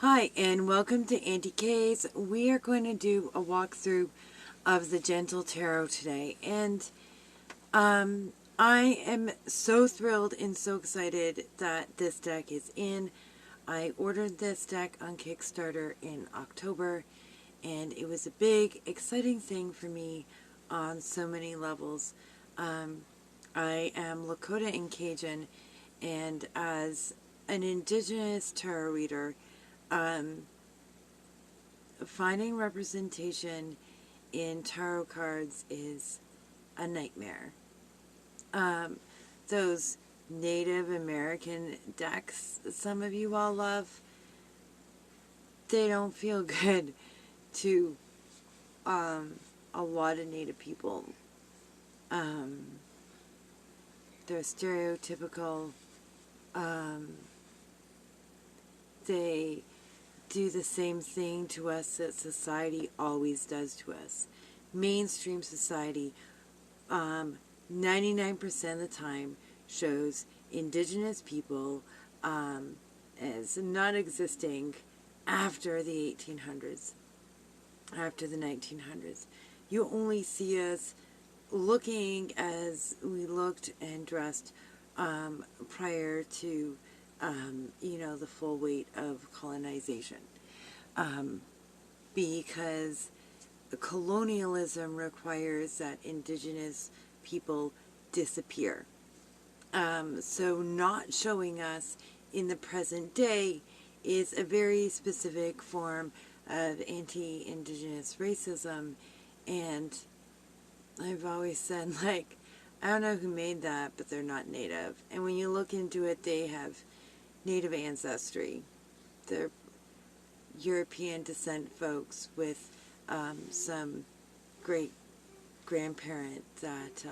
Hi, and welcome to Auntie K's. We are going to do a walkthrough of the Gentle Tarot today, and I am so thrilled and so excited that this deck is in. I ordered this deck on Kickstarter in October, and it was a big, exciting thing for me on so many levels. I am Lakota and Cajun, and as an Indigenous tarot reader, finding representation in tarot cards is a nightmare. Those Native American decks some of you all love, they don't feel good to a lot of Native people. They're stereotypical. They do the same thing to us that society always does to us. Mainstream society, 99% of the time, shows Indigenous people as not existing after the 1800s, after the 1900s. You only see us looking as we looked and dressed prior to the full weight of colonization. Because colonialism requires that Indigenous people disappear. So not showing us in the present day is a very specific form of anti-Indigenous racism, and I've always said, like, I don't know who made that, but they're not Native. And when you look into it, they have Native ancestry. They're European descent folks with some great grandparent that,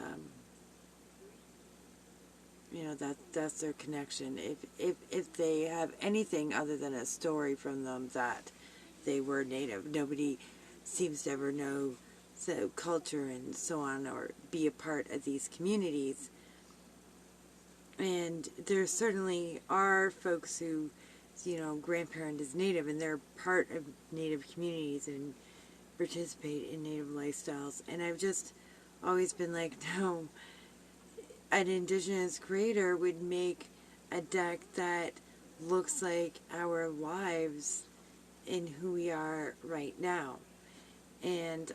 that's their connection. If they have anything other than a story from them that they were Native, nobody seems to ever know the culture and so on, or be a part of these communities. And there certainly are folks who, grandparent is Native and they're part of Native communities and participate in Native lifestyles. And I've just always been like, no, an Indigenous creator would make a deck that looks like our lives in who we are right now. And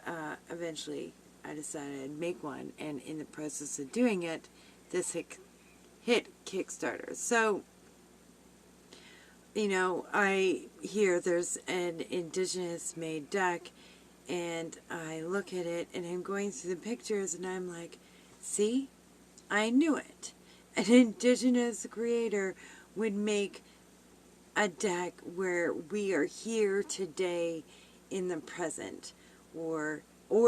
eventually I decided I'd make one, and in the process of doing it, this hit Kickstarter. So, I hear there's an Indigenous made deck, and I look at it and I'm going through the pictures and I'm like, see, I knew it. An Indigenous creator would make a deck where we are here today in the present or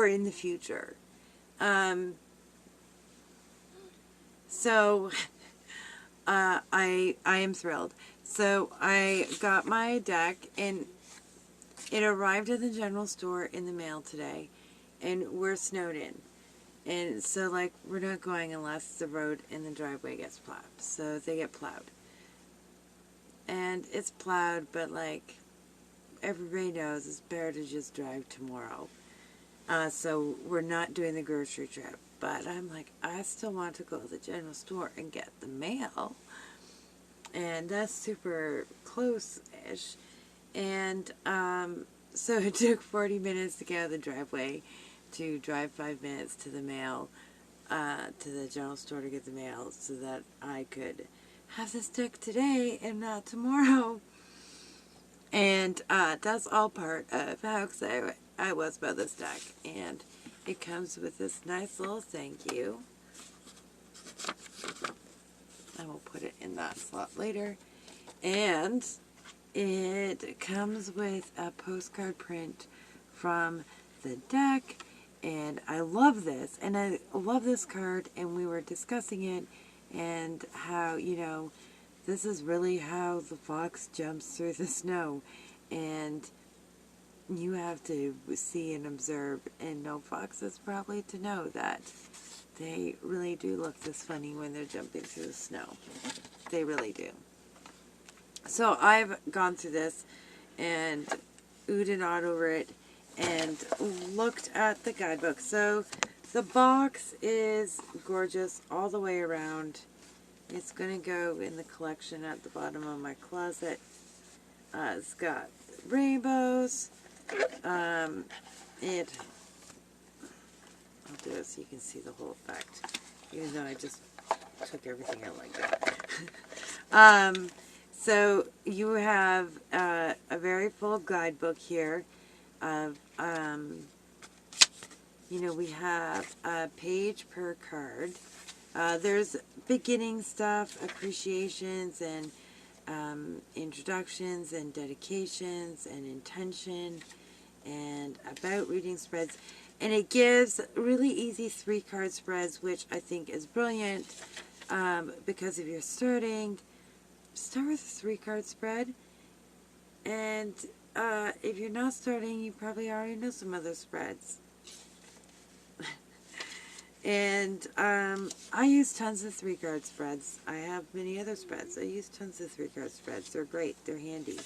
in the future. So I am thrilled. So I got my deck, and it arrived at the general store in the mail today, and we're snowed in. And so, like, we're not going unless the road in the driveway gets plowed. So they get plowed. And it's plowed, but, like, everybody knows it's better to just drive tomorrow. So we're not doing the grocery trip. But I'm like, I still want to go to the general store and get the mail. And that's super close-ish. And so it took 40 minutes to get out of the driveway, to drive 5 minutes to the mail, to the general store to get the mail, so that I could have this deck today and not tomorrow. And that's all part of how excited I was about this deck. And it comes with this nice little thank you. I will put it in that slot later. And it comes with a postcard print from the deck, and I love this, and I love this card, and we were discussing it, and how, this is really how the fox jumps through the snow, and you have to see and observe and know foxes probably to know that they really do look this funny when they're jumping through the snow. They really do. So I've gone through this, and oohed and awed over it and looked at the guidebook. So the box is gorgeous all the way around. It's going to go in the collection at the bottom of my closet. It's got rainbows. I'll do it so you can see the whole effect, even though I just took everything out like that. So you have a very full guidebook here of, we have a page per card. There's beginning stuff, appreciations, and introductions, and dedications, and intention, and about reading spreads. And it gives really easy 3-card spreads, which I think is brilliant, because if you're starting, start with a 3-card spread. And if you're not starting, you probably already know some other spreads. And I use tons of 3-card spreads. I have many other spreads. I use tons of 3-card spreads. They're great. They're handy.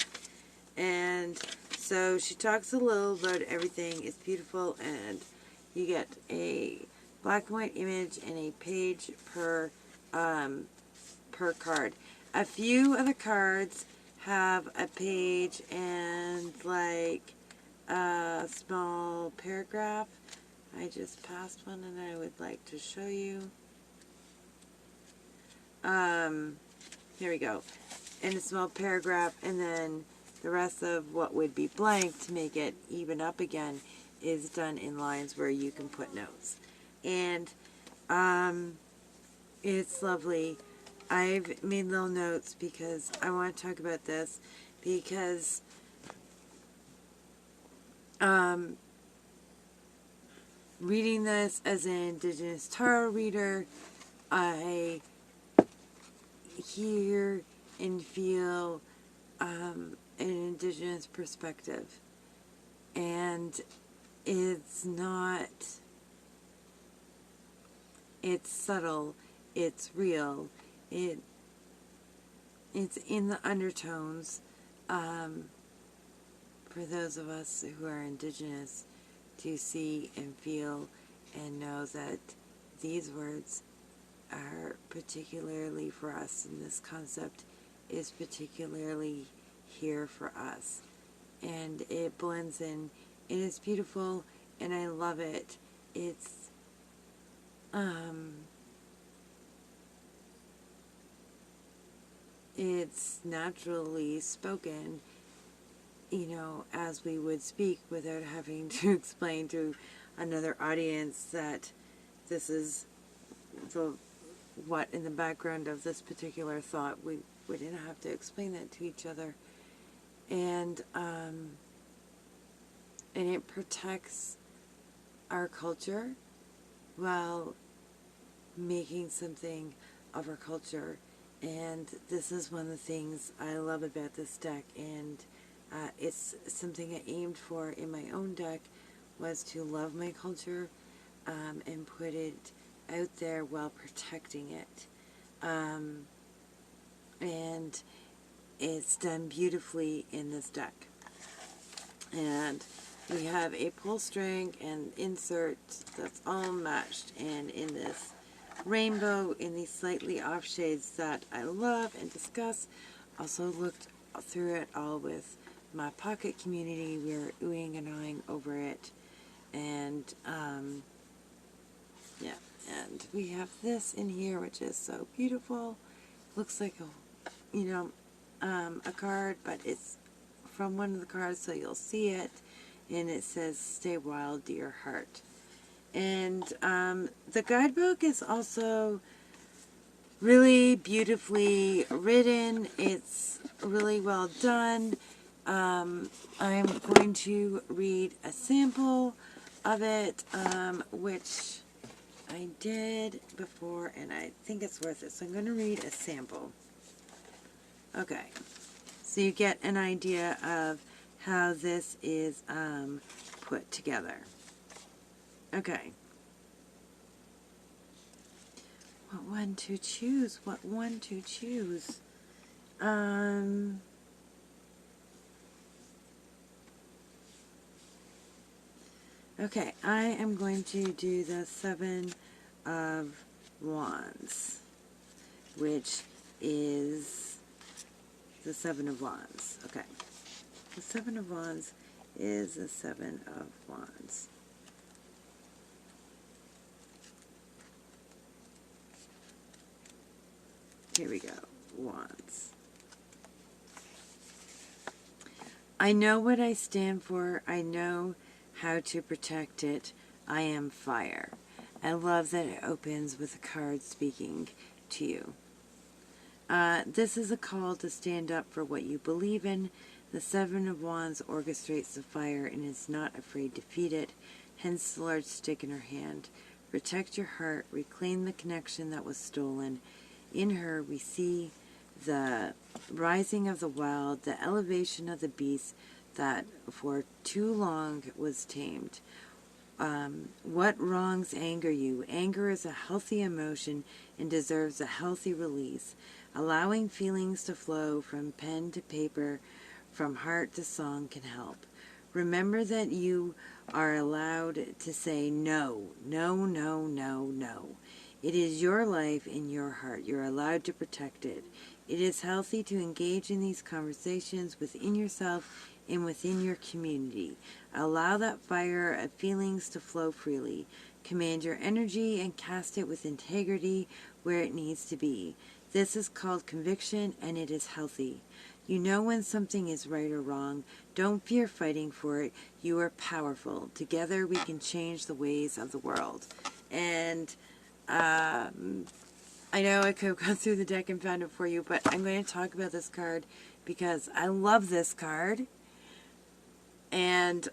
And so she talks a little about everything. It's beautiful, and you get a black and white image and a page per card. A few of the cards have a page and like a small paragraph. I just passed one and I would like to show you. Here we go. And a small paragraph, and then the rest of what would be blank to make it even up again is done in lines where you can put notes. And it's lovely. I've made little notes because I want to talk about this, because reading this as an Indigenous Tarot reader, I hear and feel an Indigenous perspective. And it's not, it's subtle, it's real, it's in the undertones. For those of us who are Indigenous, to see and feel and know that these words are particularly for us, and this concept is particularly here for us. And it blends in, and it's beautiful, and I love it. It's naturally spoken, as we would speak, without having to explain to another audience that this is what in the background of this particular thought. We didn't have to explain that to each other. And it protects our culture while making something of our culture. And this is one of the things I love about this deck, and it's something I aimed for in my own deck, was to love my culture and put it out there while protecting it. And it's done beautifully in this deck. And we have a pull string and insert that's all matched, and in this rainbow in these slightly off shades that I love and discuss. Also looked through it all with my pocket community. We were oohing and ahhing over it. And yeah, and we have this in here, which is so beautiful. Looks like a card, but it's from one of the cards, so you'll see it. And it says, "Stay wild, dear heart." And the guidebook is also really beautifully written. It's really well done. I'm going to read a sample of it, which I did before, and I think it's worth it. So I'm going to read a sample. Okay, so you get an idea of how this is put together. Okay. What one to choose? What one to choose? Okay, I am going to do the Seven of Wands, which is the Seven of Wands. Okay, the Seven of Wands is the Seven of Wands. Here we go. Wands. I know what I stand for. I know how to protect it. I am fire. I love that it opens with a card speaking to you. This is a call to stand up for what you believe in. The Seven of Wands orchestrates the fire and is not afraid to feed it, hence the large stick in her hand. Protect your heart. Reclaim the connection that was stolen. In her, we see the rising of the wild, the elevation of the beast that for too long was tamed. What wrongs anger you? Anger is a healthy emotion and deserves a healthy release. Allowing feelings to flow from pen to paper, from heart to song can help. Remember that you are allowed to say no, no, no, no, no. It is your life and your heart. You're allowed to protect it. It is healthy to engage in these conversations within yourself and within your community. Allow that fire of feelings to flow freely. Command your energy and cast it with integrity where it needs to be. This is called conviction, and it is healthy. You know when something is right or wrong. Don't fear fighting for it. You are powerful. Together we can change the ways of the world. And I know I could have gone through the deck and found it for you, but I'm going to talk about this card because I love this card. And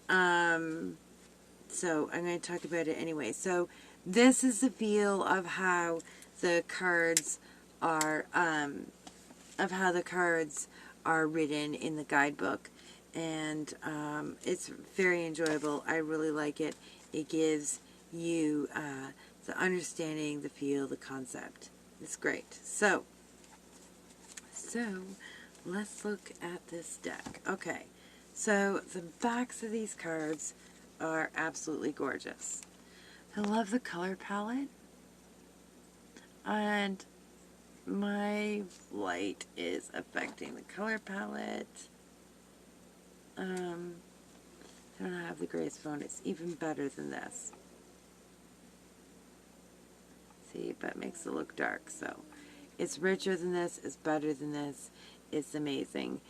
so I'm going to talk about it anyway. So this is the feel of how the cards are, written in the guidebook. And it's very enjoyable. I really like it. It gives you the understanding, the feel, the concept. It's great. So let's look at this deck. Okay, so the backs of these cards are absolutely gorgeous. I love the color palette, and my light is affecting the color palette. I don't have the Grace phone. It's even better than this. See, but it makes it look dark. So it's richer than this. It's better than this. It's amazing.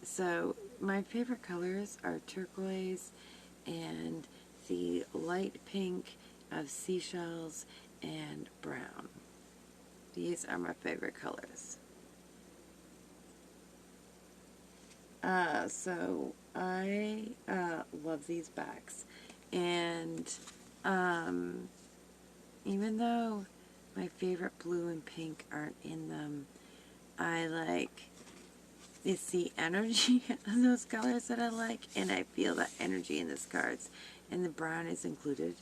So my favorite colors are turquoise and the light pink of seashells and brown. These are my favorite colors. So I love these backs, and even though my favorite blue and pink aren't in them, I like, it's the energy of those colors that I like, and I feel that energy in these cards, and the brown is included,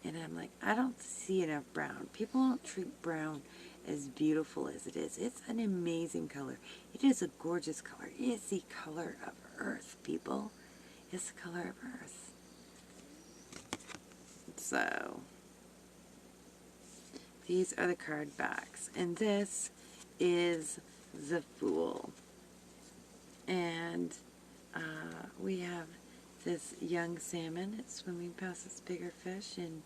and I'm like, I don't see enough brown. People don't treat brown as beautiful as it is. It's an amazing color. It is a gorgeous color. It is the color of earth, people. It's the color of earth. So these are the card backs, and this is the Fool. And we have this young salmon. It's swimming past this bigger fish, and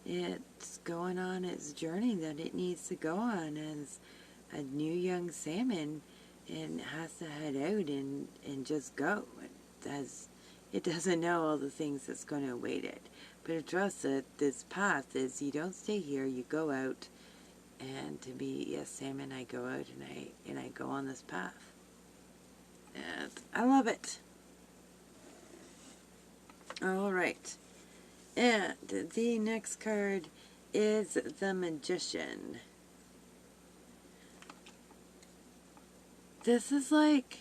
it's going on its journey that it needs to go on as a new young salmon, and has to head out and just go. It doesn't know all the things that's going to await it, but it trusts that this path is, you don't stay here, you go out, and to be a salmon, I go out and I go on this path. And I love it. Alright. And the next card is the Magician. This is like,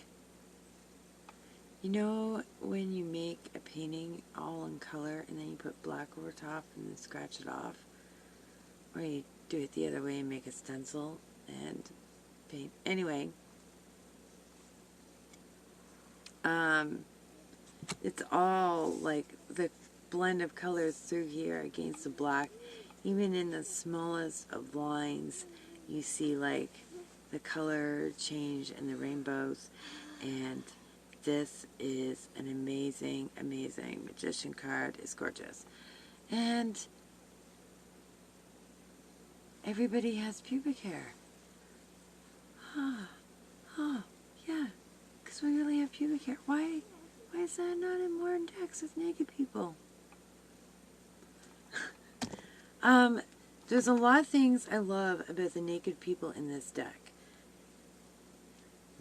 you know when you make a painting all in color and then you put black over top and then scratch it off? Or you do it the other way and make a stencil and paint. Anyway, it's all like the blend of colors through here against the black. Even in the smallest of lines, you see like the color change in the rainbows. And this is an amazing, amazing magician card. It's gorgeous. And everybody has pubic hair. Yeah, because we really have pubic hair. Why is that not in more decks with naked people? There's a lot of things I love about the naked people in this deck.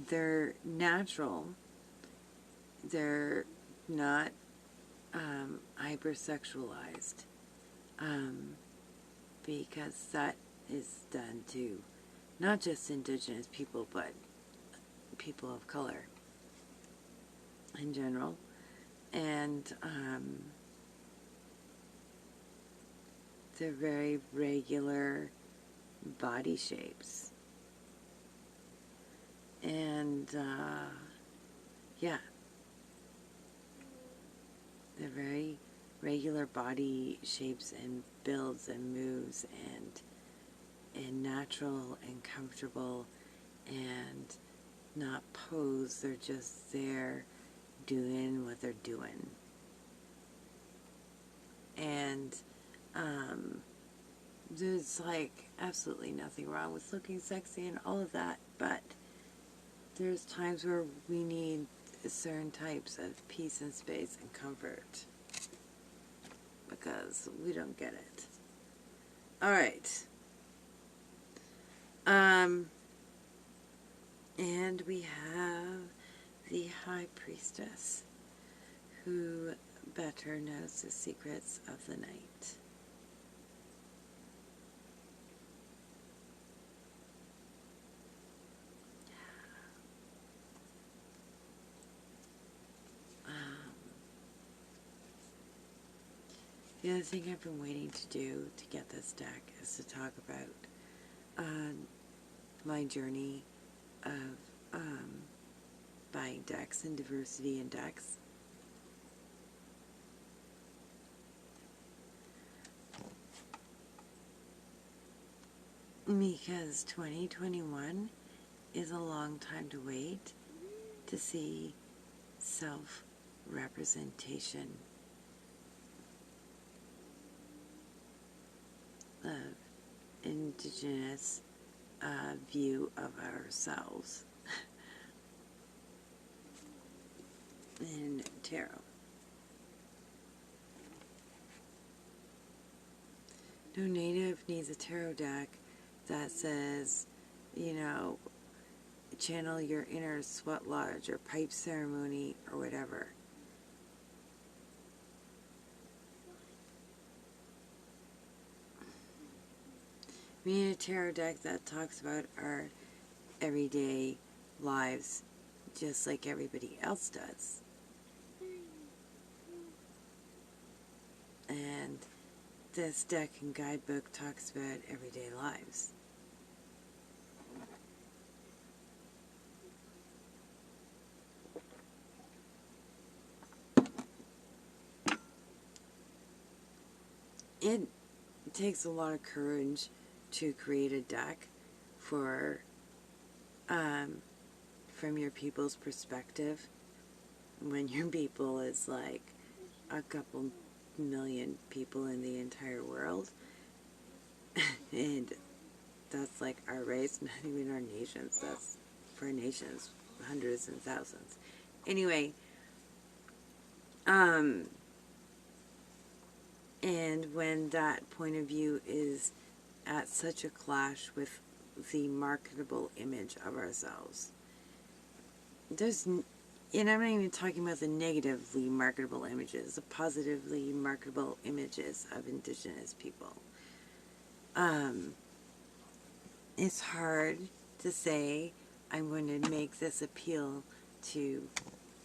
They're natural. They're not hypersexualized. Because that is done to not just Indigenous people, but people of color in general. And they're very regular body shapes. And yeah, they're very regular body shapes and builds and moves and natural and comfortable and not posed. They're just there doing what they're doing. And there's like absolutely nothing wrong with looking sexy and all of that, but there's times where we need certain types of peace and space and comfort because we don't get it. All right. And we have the High Priestess, who better knows the secrets of the night. The other thing I've been waiting to do to get this deck is to talk about my journey of buying decks and diversity in decks. Because 2021 is a long time to wait to see self-representation of Indigenous view of ourselves in tarot. No native needs a tarot deck that says, you know, channel your inner sweat lodge or pipe ceremony or whatever. We need a tarot deck that talks about our everyday lives just like everybody else does. And this deck and guidebook talks about everyday lives. It takes a lot of courage to create a deck for from your people's perspective when your people is like a couple million people in the entire world. And that's like our race, not even our nations. That's for nations, hundreds and thousands. Anyway, and when that point of view is at such a clash with the marketable image of ourselves, and I'm not even talking about the negatively marketable images, the positively marketable images of Indigenous people. It's hard to say I'm going to make this appeal to,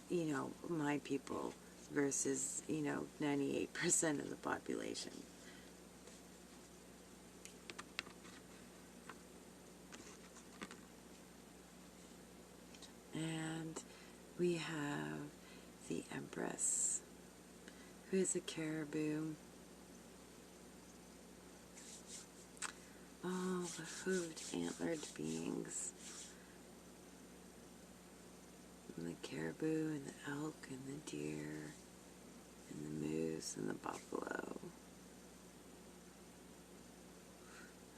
you know, my people versus, you know, 98% of the population. And we have the Empress, who is a caribou. All the hooved, antlered beings. And the caribou, and the elk, and the deer, and the moose, and the buffalo.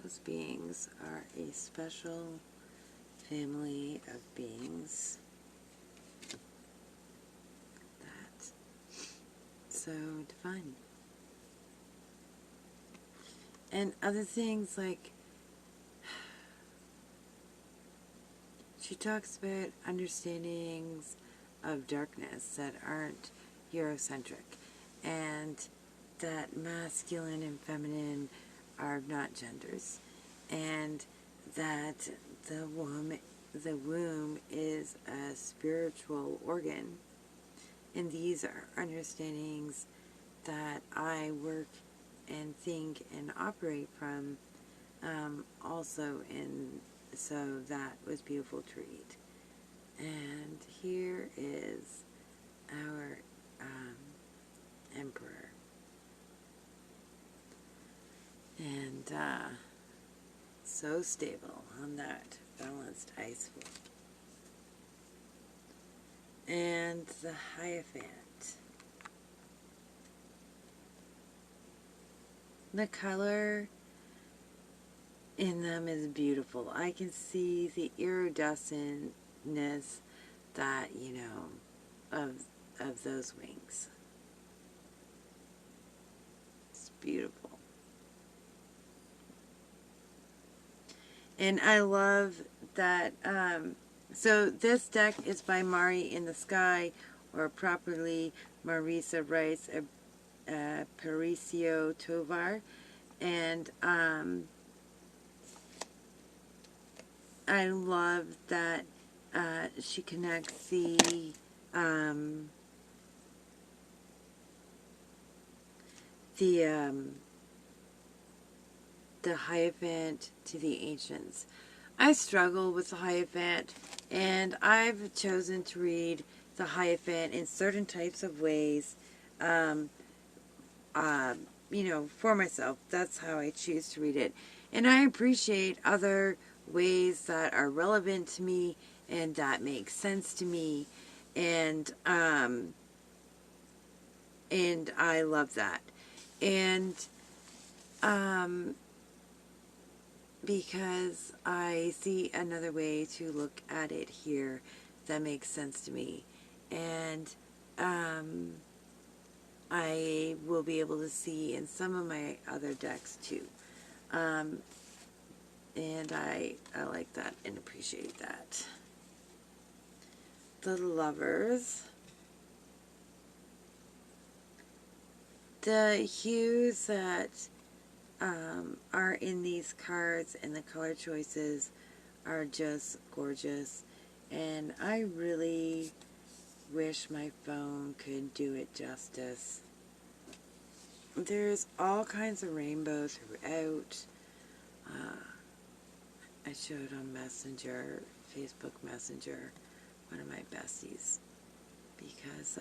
Those beings are a special family of beings that's so divine. And other things like, she talks about understandings of darkness that aren't Eurocentric, and that masculine and feminine are not genders, and that the womb is a spiritual organ. And these are understandings that I work and think and operate from also, and so that was beautiful to read. And here is our emperor, and so stable on that balanced ice floe. And the Hierophant. The color in them is beautiful. I can see the iridescentness that, you know, of those wings. It's beautiful. And I love that, so this deck is by Mari in the Sky, or properly Marisa Rice Aparicio Tovar. And I love that she connects the Hierophant to the ancients. I struggle with the Hierophant, and I've chosen to read the Hierophant in certain types of ways, you know, for myself. That's how I choose to read it. And I appreciate other ways that are relevant to me and that make sense to me. And I love that. And because I see another way to look at it here that makes sense to me. And I will be able to see in some of my other decks too. And I like that and appreciate that. The Lovers. The hues that are in these cards and the color choices are just gorgeous. And I really wish my phone could do it justice. There's all kinds of rainbow throughout. I showed on Messenger, Facebook Messenger, one of my besties, because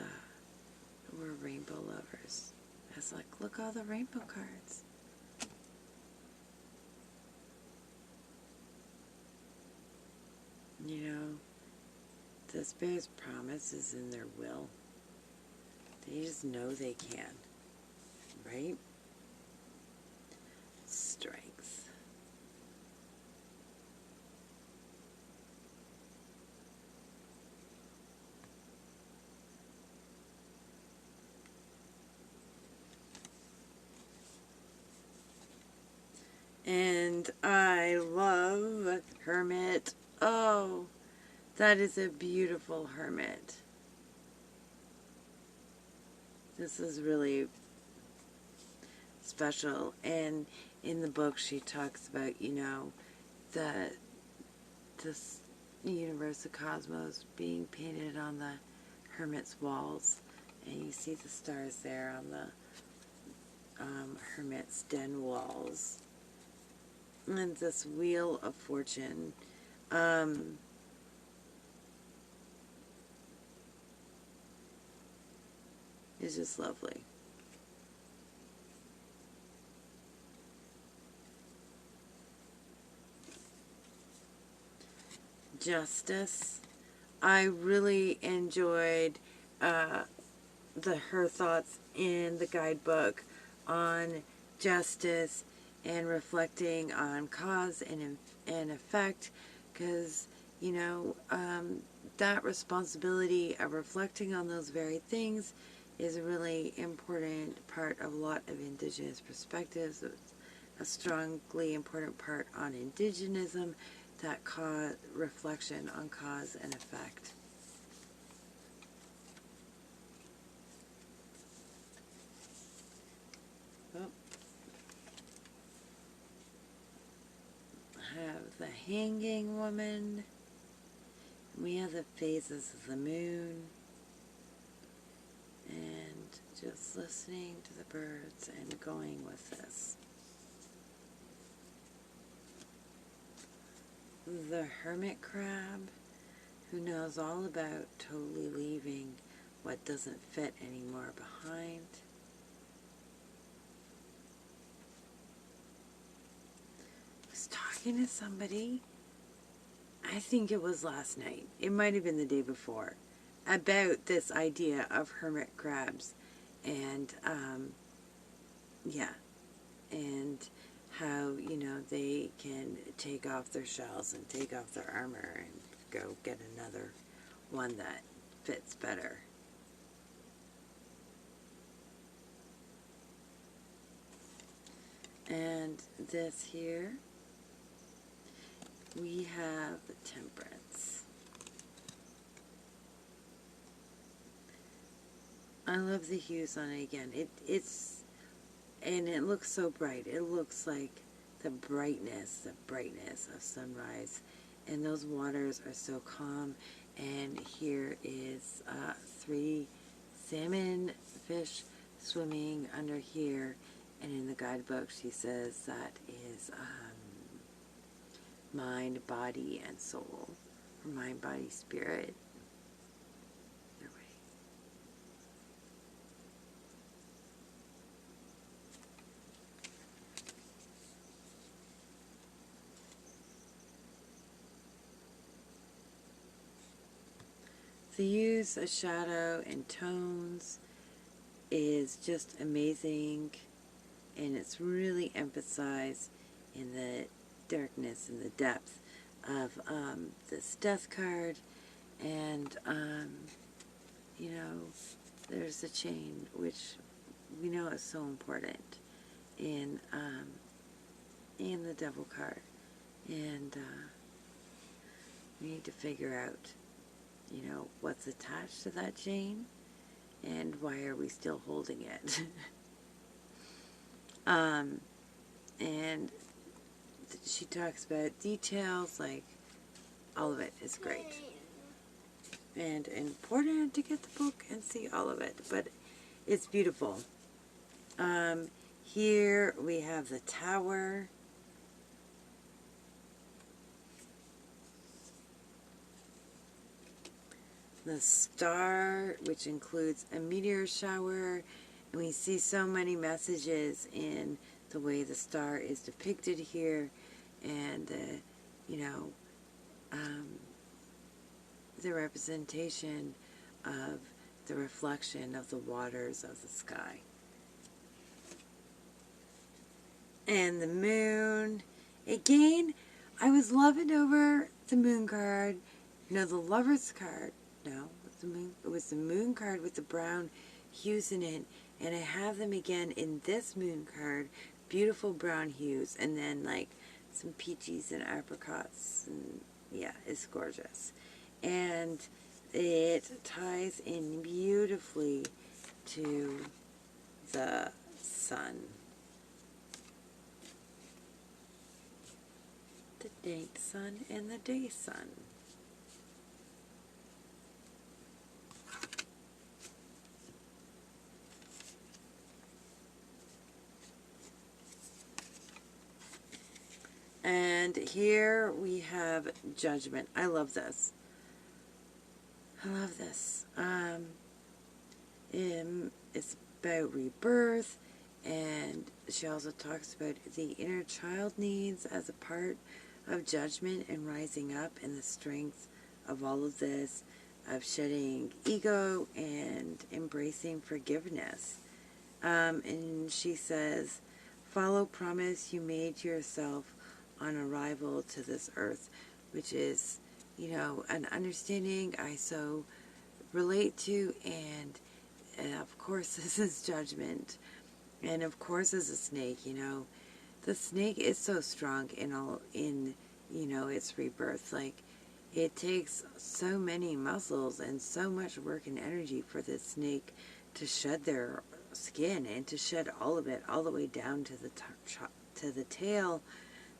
we're rainbow lovers. I was like, look, all the rainbow cards. You know, the Spirit's promise is in their will. They just know they can, right? Strength. And I love Hermit. Oh, that is a beautiful Hermit. This is really special. And in the book she talks about, you know, this universe, the cosmos, being painted on the Hermit's walls. And you see the stars there on the Hermit's den walls. And this Wheel of Fortune. is just lovely. Justice. I really enjoyed her thoughts in the guidebook on justice and reflecting on cause and effect, because you know that responsibility of reflecting on those very things is a really important part of a lot of Indigenous perspectives. It's a strongly important part on Indigenism, that reflection on cause and effect. Oh. Have the Hanging Woman. We have the phases of the moon. And just listening to the birds and going with this. The Hermit Crab, who knows all about totally leaving what doesn't fit anymore behind. I was talking to somebody, I think it was last night, it might have been the day before, about this idea of hermit crabs, and yeah, and how, you know, they can take off their shells and take off their armor and go get another one that fits better. And this here, we have the Temperance. I love the hues on it again. And it looks so bright. It looks like the brightness of sunrise. And those waters are so calm. And here is 3 salmon fish swimming under here. And in the guidebook, she says that is mind, body, and soul. Or mind, body, spirit. The use of shadow and tones is just amazing, and it's really emphasized in the darkness and the depth of this death card. And you know, there's a chain, which we know is so important in the Devil card, and we need to figure out, you know, what's attached to that chain and why are we still holding it. And she talks about details, like all of it is great and important to get the book and see all of it, but it's beautiful. Here we have the Tower. The Star, which includes a meteor shower, and we see so many messages in the way the star is depicted here, and you know, the representation of the reflection of the waters of the sky. And the moon, again, I was loving over the moon card. No, the Lover's card. No, it was the moon card with the brown hues in it, and I have them again in this moon card, beautiful brown hues, and then like some peaches and apricots, and yeah, it's gorgeous. And it ties in beautifully to the sun. The night sun and the day sun. And here we have Judgment. I love this. I love this. It's about rebirth, and she also talks about the inner child needs as a part of judgment and rising up, and the strength of all of this, of shedding ego and embracing forgiveness. And she says, follow promise you made to yourself on arrival to this earth, which is, an understanding I so relate to, and of course this is judgment, and of course as a snake, the snake is so strong in its rebirth. Like, it takes so many muscles and so much work and energy for the snake to shed their skin, and to shed all of it, all the way down to the tail,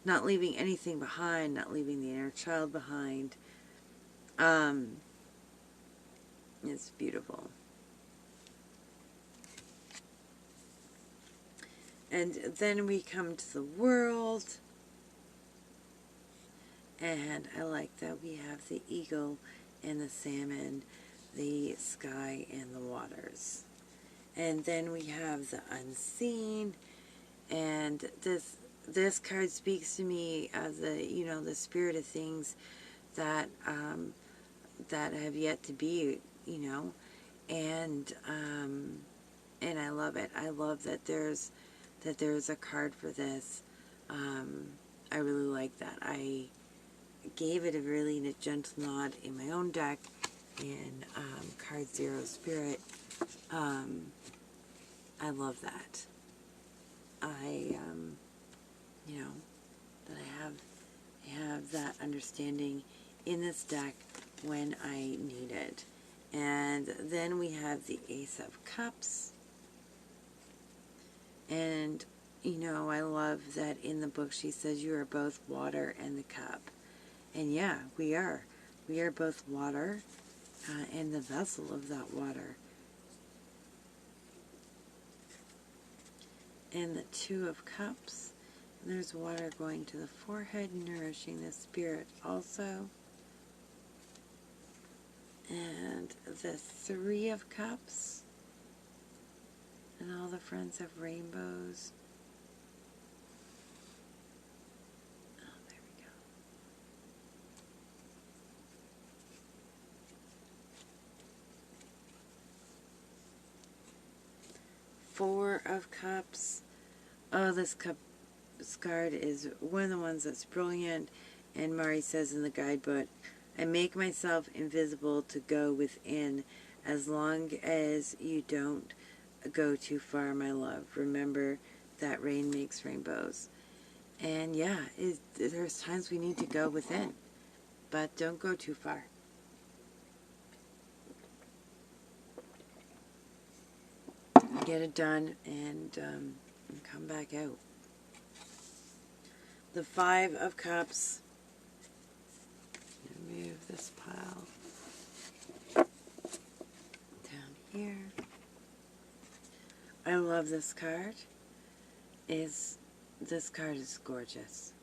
not leaving anything behind, not leaving the inner child behind. It's beautiful. And then we come to the world, and I like that we have the eagle and the salmon, the sky and the waters. And then we have the unseen, and this card speaks to me as the spirit of things that that have yet to be, and I love it. I love that there's a card for this. I really like that. I gave it a really gentle nod in my own deck in card 0 spirit. I love that. That I have that understanding in this deck when I need it. And then we have the Ace of Cups. And, I love that in the book she says you are both water and the cup. And yeah, we are. We are both water and the vessel of that water. And the Two of Cups. And there's water going to the forehead, nourishing the spirit also. And the Three of Cups. And all the friends of rainbows. Oh, there we go. Four of Cups. Oh, this card is one of the ones that's brilliant. And Mari says in the guidebook, I make myself invisible to go within, as long as you don't go too far, my love. Remember that rain makes rainbows. And yeah, there's times we need to go within, but don't go too far. Get it done and come back out. The Five of Cups. Move this pile down here. I love this card. This card is gorgeous.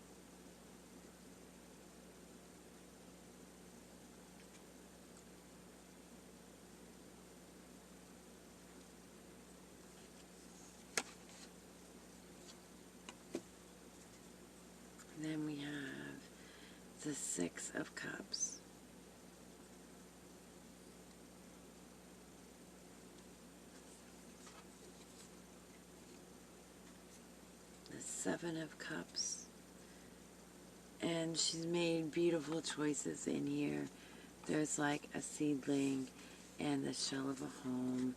And then we have the Six of Cups. The Seven of Cups. And she's made beautiful choices in here. There's like a seedling and the shell of a home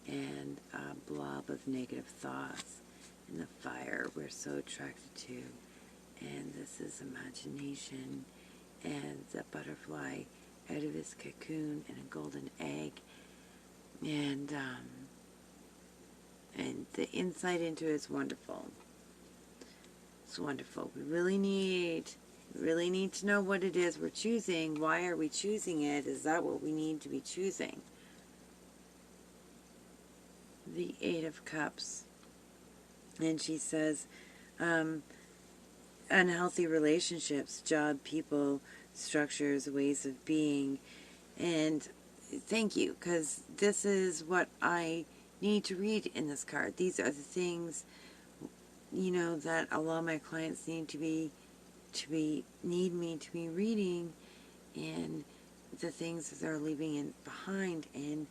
and a blob of negative thoughts and the fire we're so attracted to. And this is imagination, and the butterfly out of his cocoon and a golden egg, and the insight into it is wonderful. It's wonderful. We really need to know what it is we're choosing. Why are we choosing it? Is that what we need to be choosing? The Eight of Cups, and she says, unhealthy relationships, job, people, structures, ways of being. And thank you, because this is what I need to read in this card. These are the things, you know, that a lot of my clients need me to be reading, and the things that they're leaving behind, and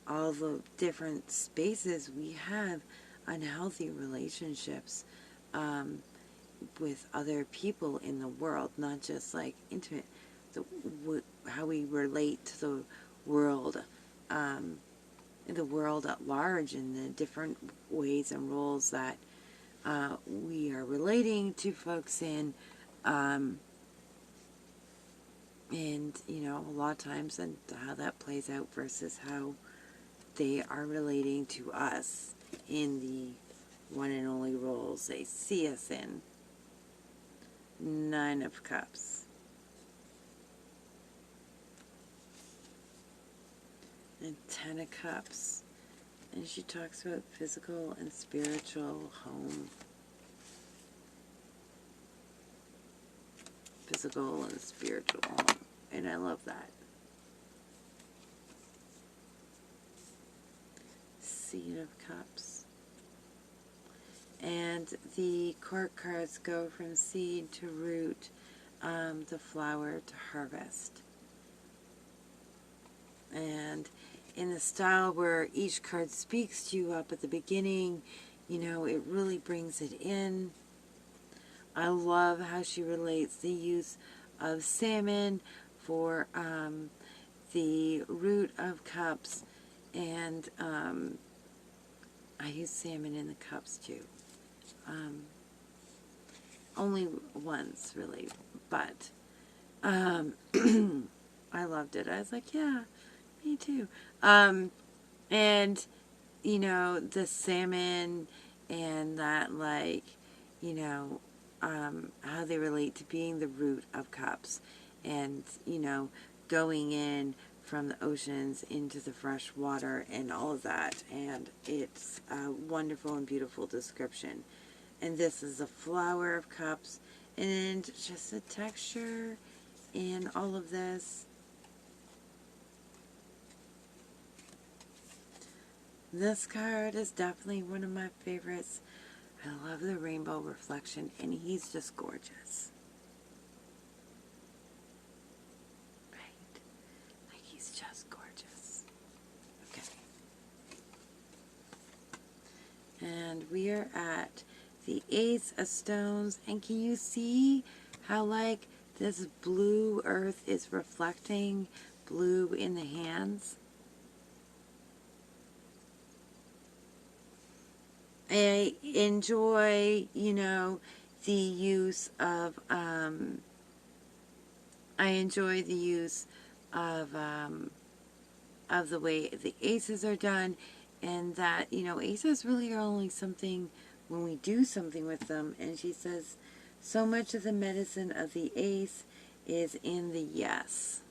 all the different spaces we have, unhealthy relationships with other people in the world, not just like intimate, how we relate to the world at large, and the different ways and roles that we are relating to folks in, and you know, a lot of times, and how that plays out versus how they are relating to us in the one and only roles they see us in. Nine of Cups. And Ten of Cups. And she talks about physical and spiritual home. Physical and spiritual home. And I love that. Seed of Cups. And the court cards go from seed to root, to flower to harvest. And in the style where each card speaks to you up at the beginning, you know, it really brings it in. I love how she relates the use of salmon for the root of cups, and I use salmon in the cups too. Only once, really, but I loved it. I was like, yeah, me too. And, you know, the salmon and that, like, you know, how they relate to being the root of cups, and, you know, going in from the oceans into the fresh water and all of that. And it's a wonderful and beautiful description. And this is a flower of cups, and just the texture in all of this. This card is definitely one of my favorites. I love the rainbow reflection, and he's just gorgeous. Right? Like, he's just gorgeous. Okay. And we are at the Ace of Stones, and can you see how, like, this blue earth is reflecting blue in the hands? I enjoy, you know, the use of, the way the aces are done, and that, you know, aces really are only something when we do something with them. And she says, so much of the medicine of the ace is in the yes.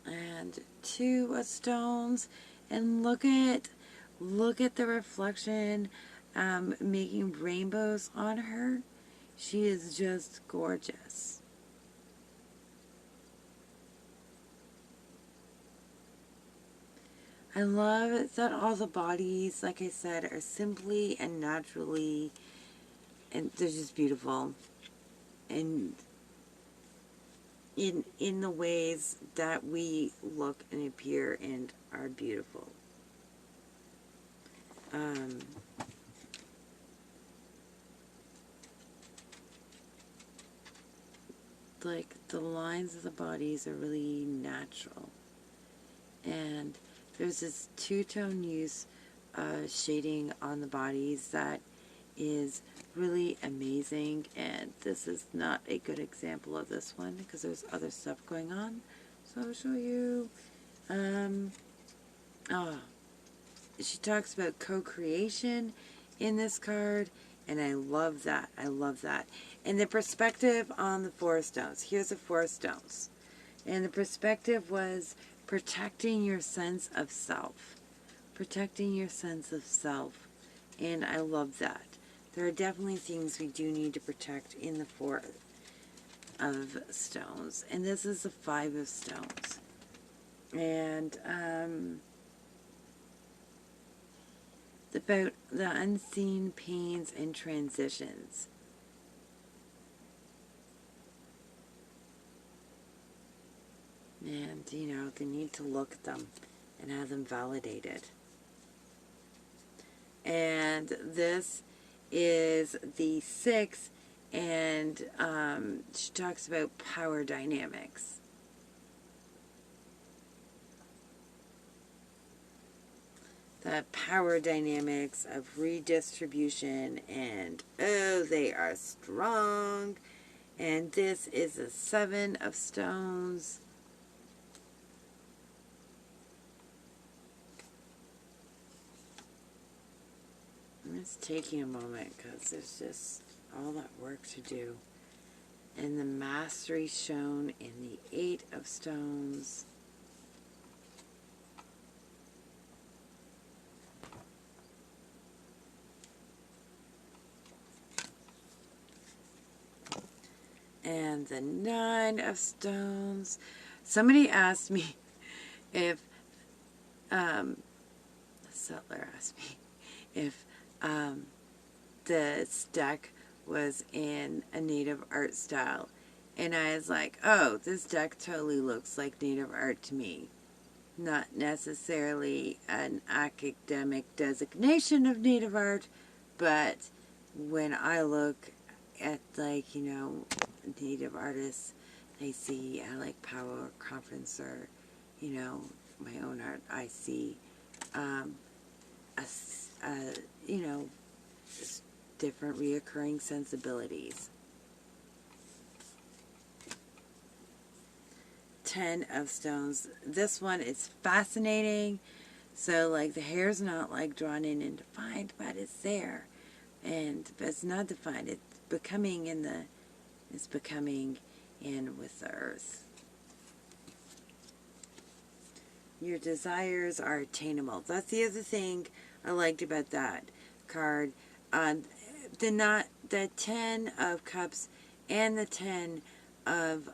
And Two of Stones, and look at the reflection, making rainbows on her. She is just gorgeous. I love that all the bodies, like I said, are simply and naturally, and they're just beautiful, and in the ways that we look and appear and are beautiful. Like, the lines of the bodies are really natural, and there's this two-tone use shading on the bodies that is really amazing. And this is not a good example of this one because there's other stuff going on, so I'll show you. She talks about co-creation in this card, and I love that. I love that. And the perspective on the Four of Stones. Here's the Four of Stones. And the perspective was protecting your sense of self. Protecting your sense of self. And I love that. There are definitely things we do need to protect in the Four of stones, and this is the Five of Stones. And about the unseen pains and transitions. And, you know, they need to look at them and have them validated. And this is the 6, and she talks about power dynamics. The power dynamics of redistribution, and oh, they are strong. And this is a 7 of Stones. I'm just taking a moment because there's just all that work to do. And the mastery shown in the 8 of Stones. And the 9 of Stones. Somebody asked me if, the settler asked me if this deck was in a native art style. And I was like, oh, this deck totally looks like native art to me. Not necessarily an academic designation of native art, but when I look at, like, you know, native artists, I see Alec Powell or Conference, or, you know, my own art, I see, you know, just different reoccurring sensibilities. 10 of Stones. This one is fascinating. So, like, the hair's not, like, drawn in and defined, but it's there. But it's not defined. It's becoming in with the earth. Your desires are attainable. That's the other thing I liked about that card. The 10 of Cups and the 10 of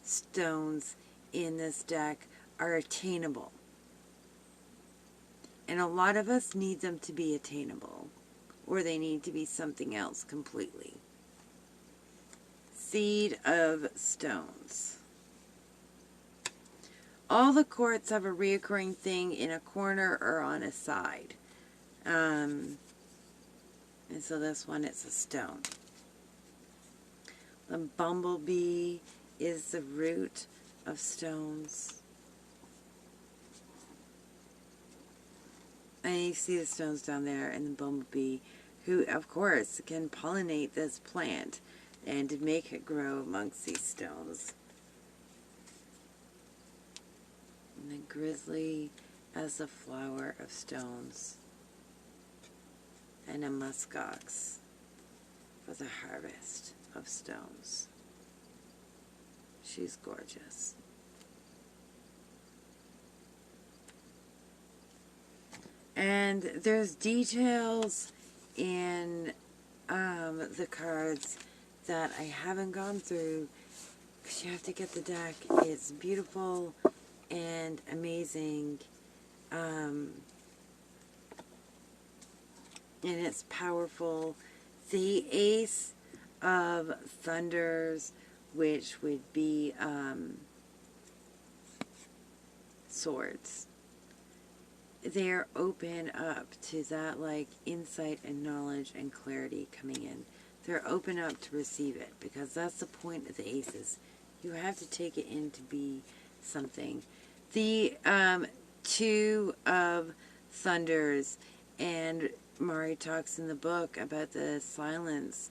Stones in this deck are attainable. And a lot of us need them to be attainable, or they need to be something else completely. Seed of Stones. All the courts have a reoccurring thing in a corner or on a side. And so this one, it's a stone. The bumblebee is the root of Stones. And you see the stones down there, and the bumblebee, who, of course, can pollinate this plant and to make it grow amongst these stones. And the grizzly as the flower of stones. And a muskox for the harvest of stones. She's gorgeous. And there's details in the cards that I haven't gone through, because you have to get the deck. It's beautiful and amazing, and it's powerful. The Ace of Thunders, which would be swords. They're open up to that, like, insight and knowledge and clarity coming in. They're open up to receive it, because that's the point of the aces. You have to take it in to be something. The 2 of Thunders, and Mari talks in the book about the silence,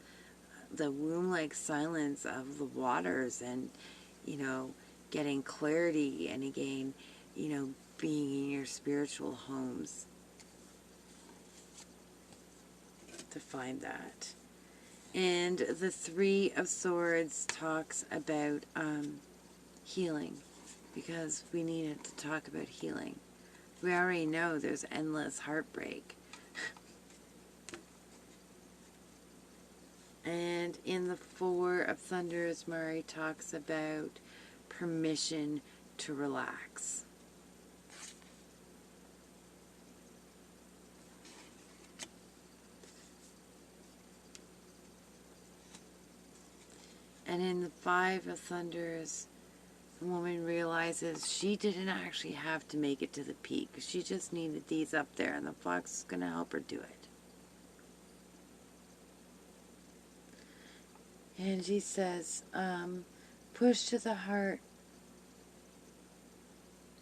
the womb-like silence of the waters, and, you know, getting clarity, and again, you know, being in your spiritual homes to find that. And the 3 of Swords talks about healing, because we needed to talk about healing. We already know there's endless heartbreak. And in the Four of Thunders, Murray talks about permission to relax. And in the Five of Thunders, the woman realizes she didn't actually have to make it to the peak. She just needed these up there, and the fox is going to help her do it. And she says, push to the heart.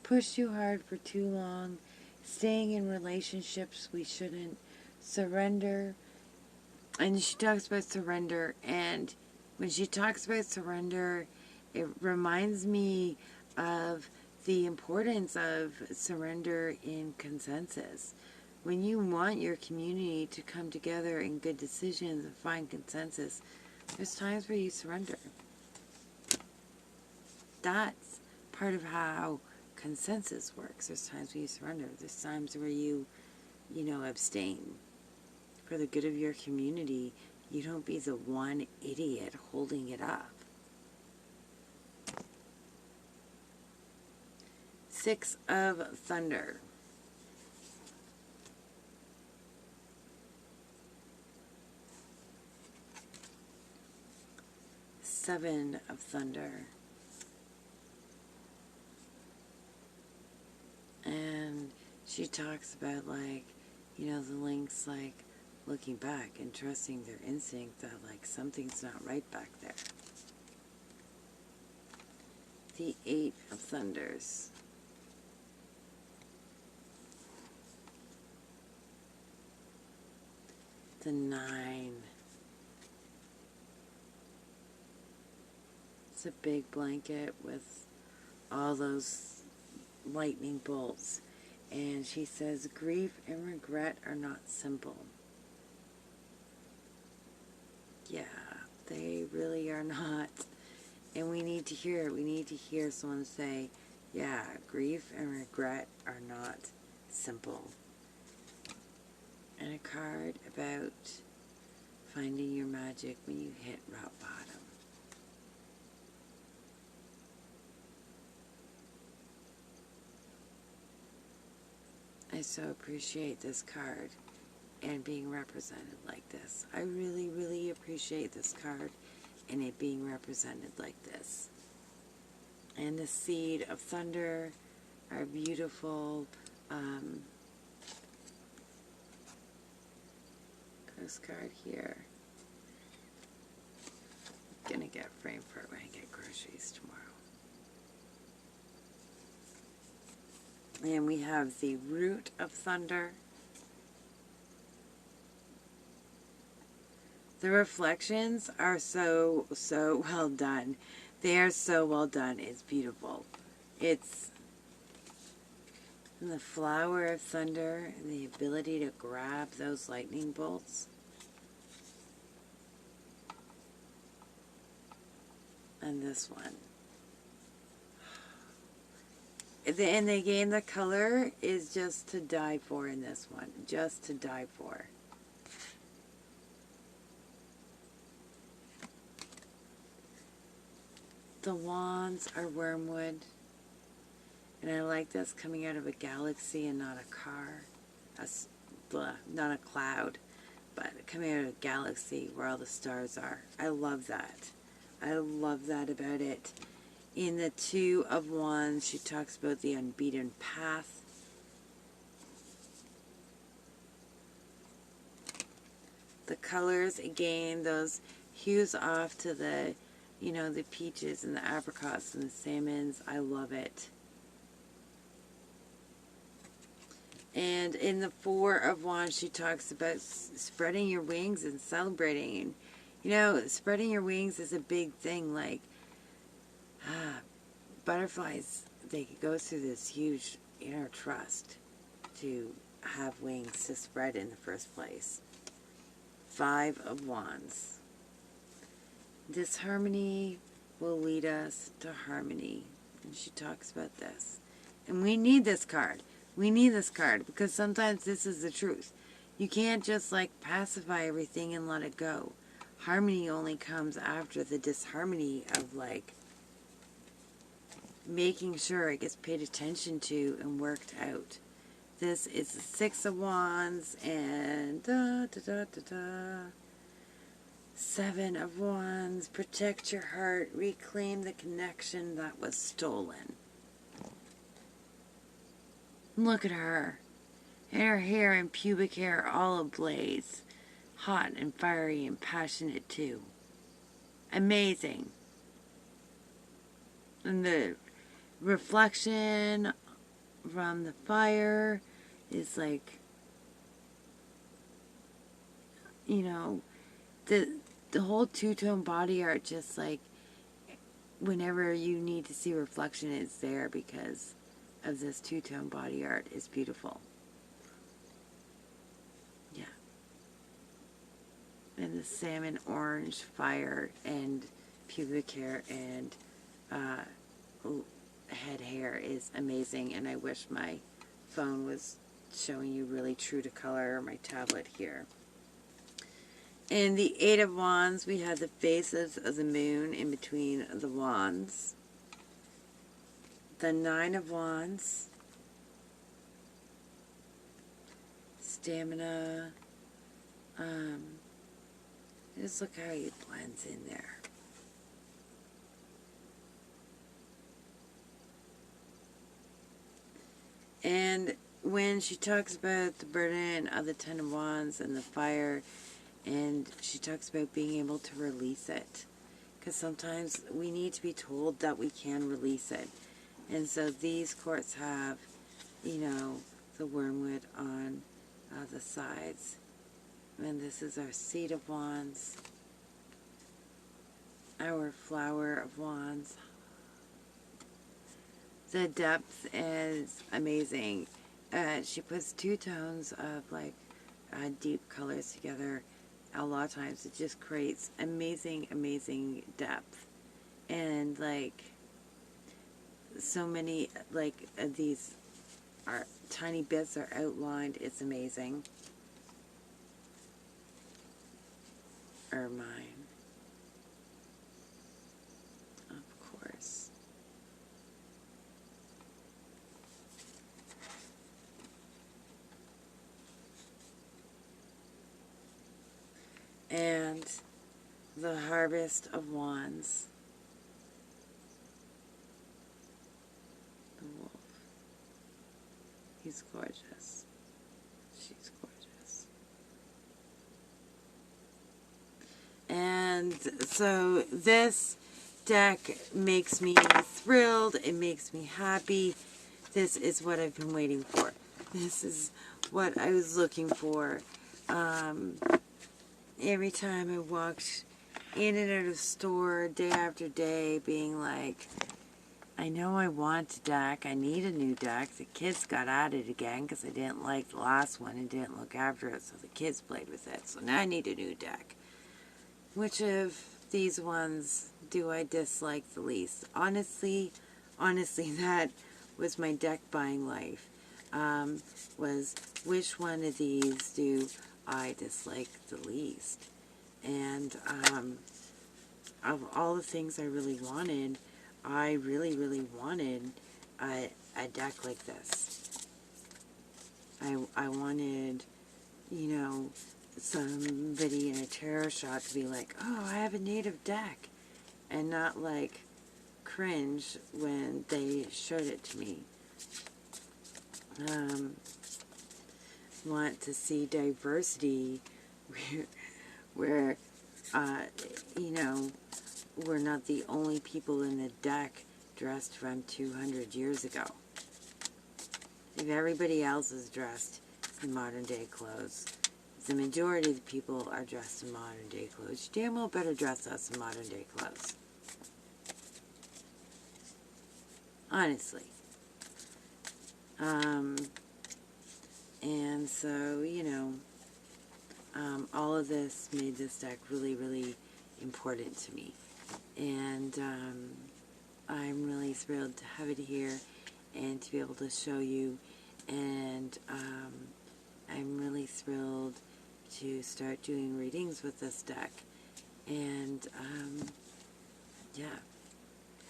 Push too hard for too long. Staying in relationships we shouldn't. Surrender. And she talks about surrender. And when she talks about surrender, it reminds me of the importance of surrender in consensus. When you want your community to come together in good decisions and find consensus, there's times where you surrender. That's part of how consensus works. There's times where you surrender. There's times where you abstain. For the good of your community, you don't be the one idiot holding it up. Six of Thunder. Seven of Thunder. And she talks about, like, the links, like, looking back and trusting their instinct that, like, something's not right back there. The Eight of Thunders. The Nine. It's a big blanket with all those lightning bolts. And she says, grief and regret are not simple. Yeah, they really are not. And we need to hear it. We need to hear someone say, yeah, grief and regret are not simple. And a card about finding your magic when you hit rock bottom. I so appreciate this card and being represented like this. I really, really appreciate this card and it being represented like this. And the Seed of Thunder, our beautiful postcard here. I'm gonna get framed for it when I get groceries tomorrow. And we have the Root of Thunder. The reflections are so well done. They are so well done. It's beautiful. It's the Flower of Thunder and the ability to grab those lightning bolts. And this one. And again, the color is just to die for in this one. Just to die for. The wands are wormwood. And I like this coming out of a galaxy and not a car. Not a cloud. But coming out of a galaxy where all the stars are. I love that. I love that about it. In the Two of Wands, she talks about the unbeaten path. The colors, again, those hues off to the, the peaches and the apricots and the salmons. I love it. And in the Four of Wands, she talks about spreading your wings and celebrating. Spreading your wings is a big thing. Like, butterflies, they go through this huge inner trust to have wings to spread in the first place. Five of Wands. Disharmony will lead us to harmony. And she talks about this. And we need this card. We need this card because sometimes this is the truth. You can't just like pacify everything and let it go. harmony only comes after the disharmony of, like, making sure it gets paid attention to and worked out. This is the Six of Wands and Seven of Wands. Protect your heart. Reclaim the connection that was stolen. Look at her. And her hair and pubic hair all ablaze. Hot and fiery and passionate too. Amazing. And the reflection from the fire is like, you know, the whole two-tone body art, just like whenever you need to see reflection, it's there because of this two-tone body art. Is beautiful. Yeah. And the salmon orange fire and pubic hair and head hair is amazing, and I wish my phone was showing you really true to color, my tablet here. In the Eight of Wands, we have the faces of the moon in between the wands. The Nine of Wands. Stamina. Just look how he blends in there. And when she talks about the burden of the Ten of Wands and the fire, and she talks about being able to release it. Because sometimes we need to be told that we can release it. And so these quartz have, you know, the wormwood on the sides. And this is our Seed of Wands. Our Flower of Wands. The depth is amazing. She puts two tones of, like, deep colors together. A lot of times it just creates amazing, amazing depth. And, like, so many, like, these are tiny bits are outlined. It's amazing. Ermine. Of course. And the Harvest of Wands. The wolf. He's gorgeous. She's gorgeous. And so this deck makes me thrilled. It makes me happy. This is what I've been waiting for. This is what I was looking for. Every time I walked in and out of the store day after day, being like, I know I want a deck. I need a new deck. The kids got at it again because I didn't like the last one and didn't look after it, so the kids played with it. So now I need a new deck. Which of these ones do I dislike the least? Honestly, that was my deck buying life. Was which one of these do I dislike the least? And of all the things I really wanted, I really, really wanted a deck like this. I wanted, you know, somebody in a tarot shop to be like, oh, I have a native deck, and not like cringe when they showed it to me. Want to see diversity where you know, we're not the only people in the deck dressed from 200 years ago. If everybody else is dressed in modern day clothes, the majority of the people are dressed in modern day clothes, you damn well better dress us in modern day clothes. Honestly. And so, you know, all of this made this deck really, really important to me. And I'm really thrilled to have it here and to be able to show you. And I'm really thrilled to start doing readings with this deck. And, yeah,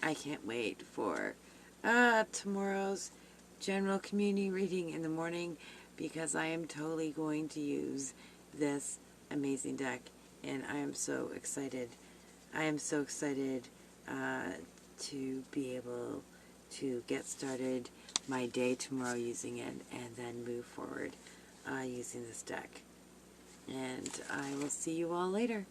I can't wait for tomorrow's general community reading in the morning, because I am totally going to use this amazing deck, and I am so excited. I am so excited to be able to get started my day tomorrow using it, and then move forward using this deck. And I will see you all later.